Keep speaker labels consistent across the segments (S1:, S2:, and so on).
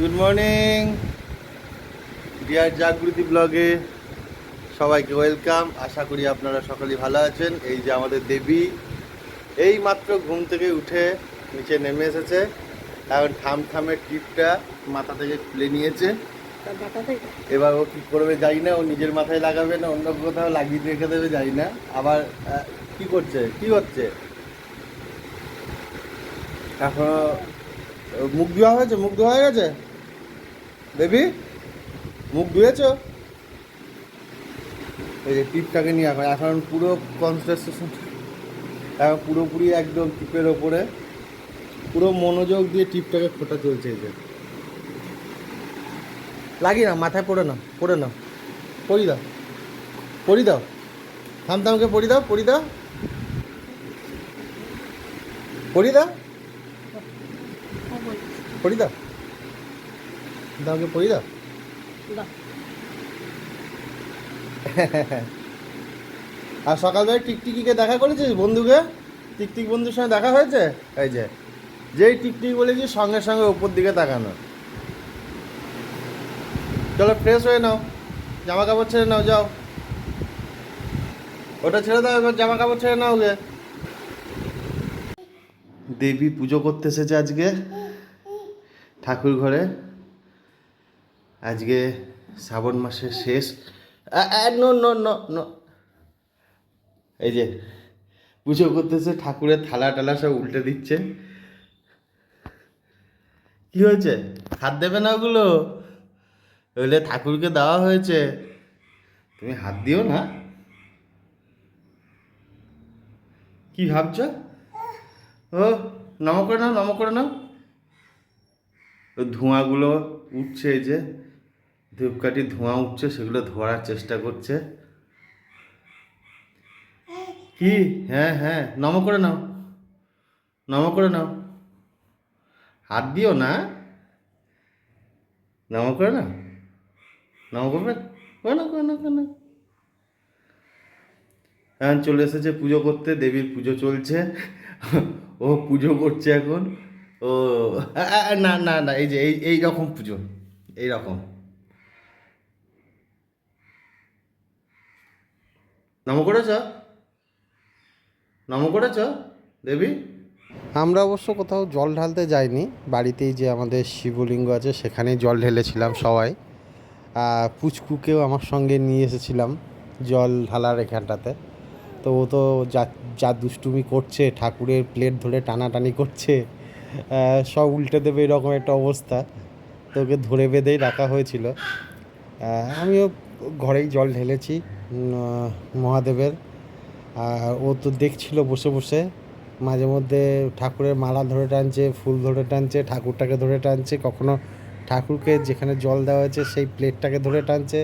S1: Good morning deer Jagriti ব্লগে সবাইকে welcome. আশা করি আপনারা সকলেই ভালো আছেন। এই যে আমাদের দেবী এই মাত্র ঘুম থেকে উঠে নিচে নেমে এসেছে। এখন থামের টিপটা মাথা থেকে খুলে নিয়েছে। এবার ও কী করবে জানি না, ও নিজের মাথায় লাগাবে না অন্য কোথাও লাগিয়ে রেখে দেবে জানি না। আবার কি হচ্ছে এখনো মুখ ধোয়া হয়েছে? মুখ ধোয়া হয়ে গেছে দেবী? মুখ ধুয়েছ? এই যে টিপটাকে নিয়ে এখন পুরো কনসেন্ট্রেশন, এখন পুরোপুরি একদম টিপের ওপরে পুরো মনোযোগ দিয়ে টিপটাকে ফোটা চলছে। এই যে লাগিয়ে না, মাথায় পড়ে নাও, পরি দাও থামকে পরি দাও দামকে পরি দাও। আর সকালবেলায় টিকটিকিকে দেখা করেছিস? বন্ধুকে টিকটিক বন্ধুর সঙ্গে দেখা হয়েছে? এই যে যেই টিকটিক বলেছি সঙ্গে সঙ্গে উপর দিকে তাকানো। চলো ফ্রেশ হয়ে নাও, জামা কাপড় ছেড়ে নাও, যাও ওটা ছেড়ে দাও, এবার জামা কাপড় ছেড়ে নাও গে। দেবী পুজো করতে এসেছে আজকে ঠাকুর ঘরে। আজকে শ্রাবণ মাসের শেষ। নো নো নো নো, এই যে পুজো করতেছে, ঠাকুরের থালা টালা সব উল্টে দিচ্ছে। কি হয়েছে? হাত দেবে না ওগুলো, ওইলে ঠাকুরকে দেওয়া হয়েছে, তুমি হাত দিও না। কি ভাবছ? ও নম করে নাও। ওই ধোঁয়াগুলো উঠছে, এই যে ধূপকাঠির ধোঁয়া উঠছে, সেগুলো ধোয়ার চেষ্টা করছে। কি? হ্যাঁ নম করে নাও, হাত দিও না, নম করে নাও, নম করবে না। এখন চলে এসেছে পুজো করতে, দেবীর পুজো চলছে, ও পুজো করছে এখন। ও না, এই যে এই রকম পুজো, এই রকম। নম করেছ দেবী? আমরা অবশ্য কোথাও জল ঢালতে যাইনি, বাড়িতেই যে আমাদের শিবলিঙ্গ আছে সেখানেই জল ঢেলেছিলাম সবাই। পুচকুকেও আমার সঙ্গে নিয়ে এসেছিলাম জল ঢালার এখানটাতে। তো ও তো যা দুষ্টুমি করছে, ঠাকুরের প্লেট ধরে টানাটানি করছে, সব উল্টে দেবে এরকম একটা অবস্থা। তো ওকে ধরে বেঁধেই রাখা হয়েছিল। আমিও ঘরেই জল ঢেলেছি মহাদেবের। আর ও তো দেখছিল বসে বসে, মাঝে মধ্যে ঠাকুরের মালা ধরে টানছে, ফুল ধরে টানছে, ঠাকুরটাকে ধরে টানছে, কখনো ঠাকুরকে যেখানে জল দেওয়া হয়েছে সেই প্লেটটাকে ধরে টানছে।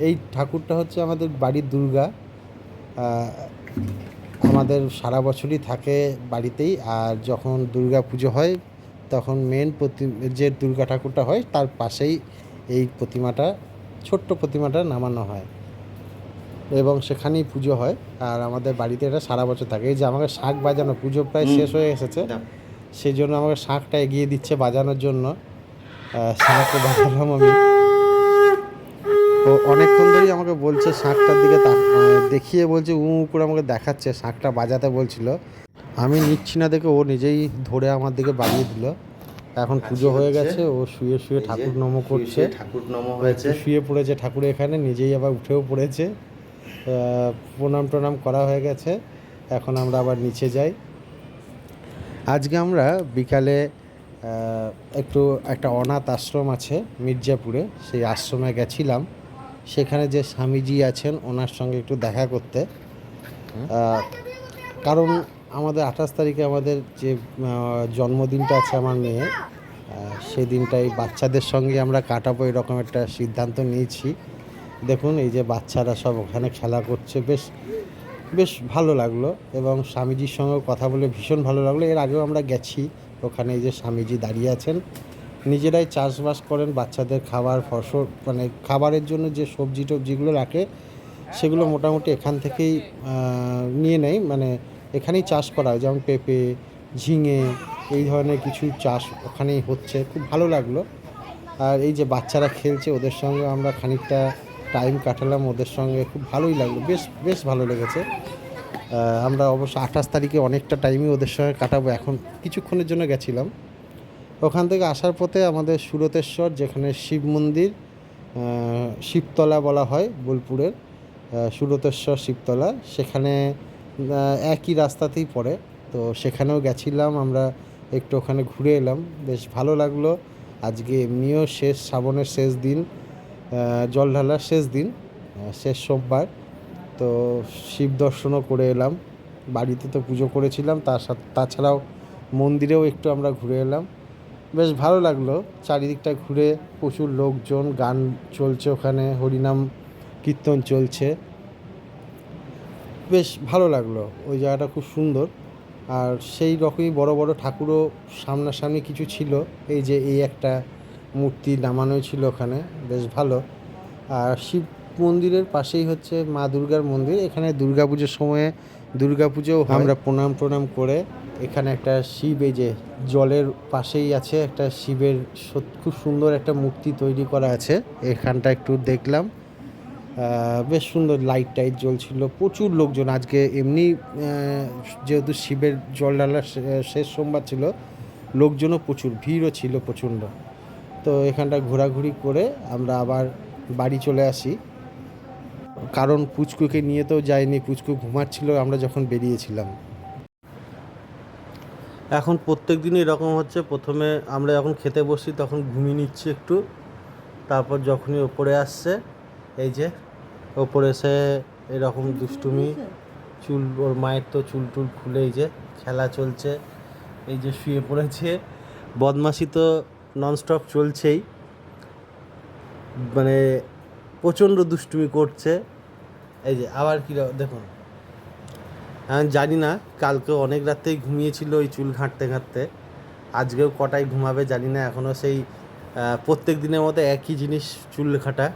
S1: এই ঠাকুরটা হচ্ছে আমাদের বাড়ির দুর্গা। আমাদের সারা বছরই থাকে বাড়িতেই। আর যখন দুর্গা পুজো হয় তখন মেন যে দুর্গা ঠাকুরটা হয় তার পাশেই এই প্রতিমাটা, ছোট্ট প্রতিমাটা নামানো হয় এবং সেখানেই পুজো হয়। আর আমাদের বাড়িতে এটা সারা বছর থাকে। এই যে আমাকে শাঁখ বাজানো, পুজো প্রায় শেষ হয়ে এসেছে, সেই জন্য আমাকে শাঁখটা এগিয়ে দিচ্ছে বাজানোর জন্য। শাঁখও বাজালাম আমি। ও অনেকক্ষণ ধরেই আমাকে বলছে, শাঁখটার দিকে দেখিয়ে বলছে, করে আমাকে দেখাচ্ছে, শাঁখটা বাজাতে বলছিল। আমি নিচ্ছি না দেখে ও নিজেই ধরে আমার দিকে বাজিয়ে দিল। এখন পুজো হয়ে গেছে, ও শুয়ে শুয়ে ঠাকুর নম করছে, ঠাকুর নম হয়েছে, শুয়ে পড়েছে ঠাকুর এখানে, নিজেই আবার উঠেও পড়েছে। প্রণাম করা হয়ে গেছে, এখন আমরা আবার নিচে যাই। আজকে আমরা বিকালে একটা অনাথ আশ্রম আছে মির্জাপুরে, সেই আশ্রমে গেছিলাম। সেখানে যে স্বামীজি আছেন ওনার সঙ্গে একটু দেখা করতে। কারণ আমাদের 28 তারিখে আমাদের যে জন্মদিনটা আছে আমার মেয়ে, সেই দিনটাই বাচ্চাদের সঙ্গে আমরা কাটাবো এরকম একটা সিদ্ধান্ত নিয়েছি। দেখুন এই যে বাচ্চারা সব ওখানে খেলা করছে, বেশ ভালো লাগলো এবং স্বামীজির সঙ্গেও কথা বলে ভীষণ ভালো লাগলো। এর আগেও আমরা গেছি ওখানে। এই যে স্বামীজি দাঁড়িয়ে আছেন, নিজেরাই চাষবাস করেন, বাচ্চাদের খাবার ফসল মানে খাবারের জন্য যে সবজি টবজিগুলো রাখে সেগুলো মোটামুটি এখান থেকেই নিয়ে নেয়, মানে এখানেই চাষ করা হয়। যেমন পেঁপে, ঝিঙে, এই ধরনের কিছু চাষ ওখানেই হচ্ছে। খুব ভালো লাগলো। আর এই যে বাচ্চারা খেলছে, ওদের সঙ্গে আমরা খানিকটা টাইম কাটালাম, ওদের সঙ্গে খুব ভালোই লাগলো, বেশ বেশ ভালো লেগেছে। আমরা অবশ্য 28 তারিখে অনেকটা টাইমই ওদের সঙ্গে কাটাবো, এখন কিছুক্ষণের জন্য গেছিলাম। ওখান থেকে আসার পথে আমাদের সুরতেশ্বর, যেখানে শিব মন্দির, শিবতলা বলা হয় বোলপুরের, সুরতেশ্বর শিবতলা, সেখানে একই রাস্তাতেই পড়ে। তো সেখানেও গেছিলাম আমরা, একটু ওখানে ঘুরে এলাম, বেশ ভালো লাগলো। আজকে এমনিও শেষ শ্রাবণের শেষ দিন, জল ঢালার শেষ দিন, শেষ সোমবার। তো শিব দর্শনও করে এলাম, বাড়িতে তো পুজো করেছিলাম, তাছাড়াও মন্দিরেও একটু আমরা ঘুরে এলাম, বেশ ভালো লাগলো। চারিদিকটা ঘুরে প্রচুর লোকজন, গান চলছে ওখানে, হরিনাম কীর্তন চলছে, বেশ ভালো লাগলো। ওই জায়গাটা খুব সুন্দর। আর সেই রকমই বড় বড় ঠাকুরও সামনাসামনি কিছু ছিল, এই যে এই একটা মূর্তি নামানোই ছিল ওখানে, বেশ ভালো। আর শিব মন্দিরের পাশেই হচ্ছে মা দুর্গার মন্দির, এখানে দুর্গাপুজোর সময়ে দুর্গাপুজোও আমরা প্রণাম করে এখানে একটা শিব, এই যে জলের পাশেই আছে একটা শিবের খুব সুন্দর একটা মূর্তি তৈরি করা আছে, এখানটা একটু দেখলাম, বেশ সুন্দর লাইট টাইট জ্বলছিল, প্রচুর লোকজন আজকে। এমনি যেহেতু শিবের জল ঢালার শেষ সোমবার ছিল, লোকজনও প্রচুর, ভিড়ও ছিল প্রচণ্ড। তো এখানটা ঘোরাঘুরি করে আমরা আবার বাড়ি চলে আসি, কারণ পুচকুকে নিয়ে তো যাইনি, পুচকু ঘুমাচ্ছিল আমরা যখন বেরিয়েছিলাম। এখন প্রত্যেক দিনই এরকম হচ্ছে, প্রথমে আমরা যখন খেতে বসি তখন ঘুমিয়ে নিচ্ছি একটু, তারপর যখনই ওপরে আসছে, এই যে ওপরে এসে এরকম দুষ্টুমি, চুল, ওর মায়ের তো চুল টুল খুলে এই যে খেলা চলছে, এই যে শুয়ে পড়েছে, বদমাশি তো ননস্টপ চলছেই, মানে প্রচণ্ড দুষ্টুমি করছে। এই যে আবার কী দেখুন, আমি জানি না, কালকে অনেক রাতেই ঘুমিয়েছিল ওই চুল ঘাঁটতে ঘাঁটতে, আজকেও কটায় ঘুমাবে জানি না, এখনও সেই প্রত্যেক দিনের মতো একই জিনিস, চুল ঘাঁটা,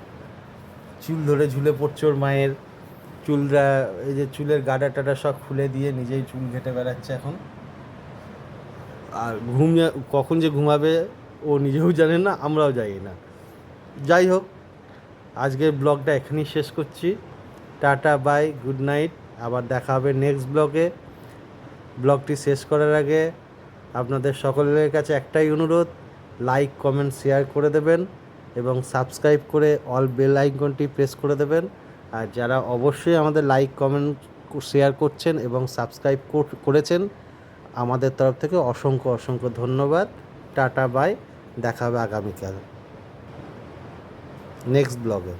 S1: চুল ধরে ঝুলে পড়ছে ওর মায়ের চুলরা, এই যে চুলের গাডা টাডা সব খুলে দিয়ে নিজেই চুল ঘেঁটে বেড়াচ্ছে এখন। আর কখন যে ঘুমাবে ও নিজেও জানে না, আমরাও জানি না। যাই হোক, আজকের ব্লগটা এখানেই শেষ করছি। টাটা, বাই, গুড নাইট, আবার দেখা হবে নেক্সট ব্লগে। ব্লগটি শেষ করার আগে আপনাদের সকলের কাছে একটাই অনুরোধ, লাইক কমেন্ট শেয়ার করে দেবেন এবং সাবস্ক্রাইব করে অল বেল আইকনটি প্রেস করে দেবেন। আর যারা অবশ্যই আমাদের লাইক কমেন্ট শেয়ার করছেন এবং সাবস্ক্রাইব করেছেন, আমাদের তরফ থেকে অসংখ্য অসংখ্য ধন্যবাদ। টাটা, বাই, দেখা হবে আগামীকাল নেক্সট ব্লগে।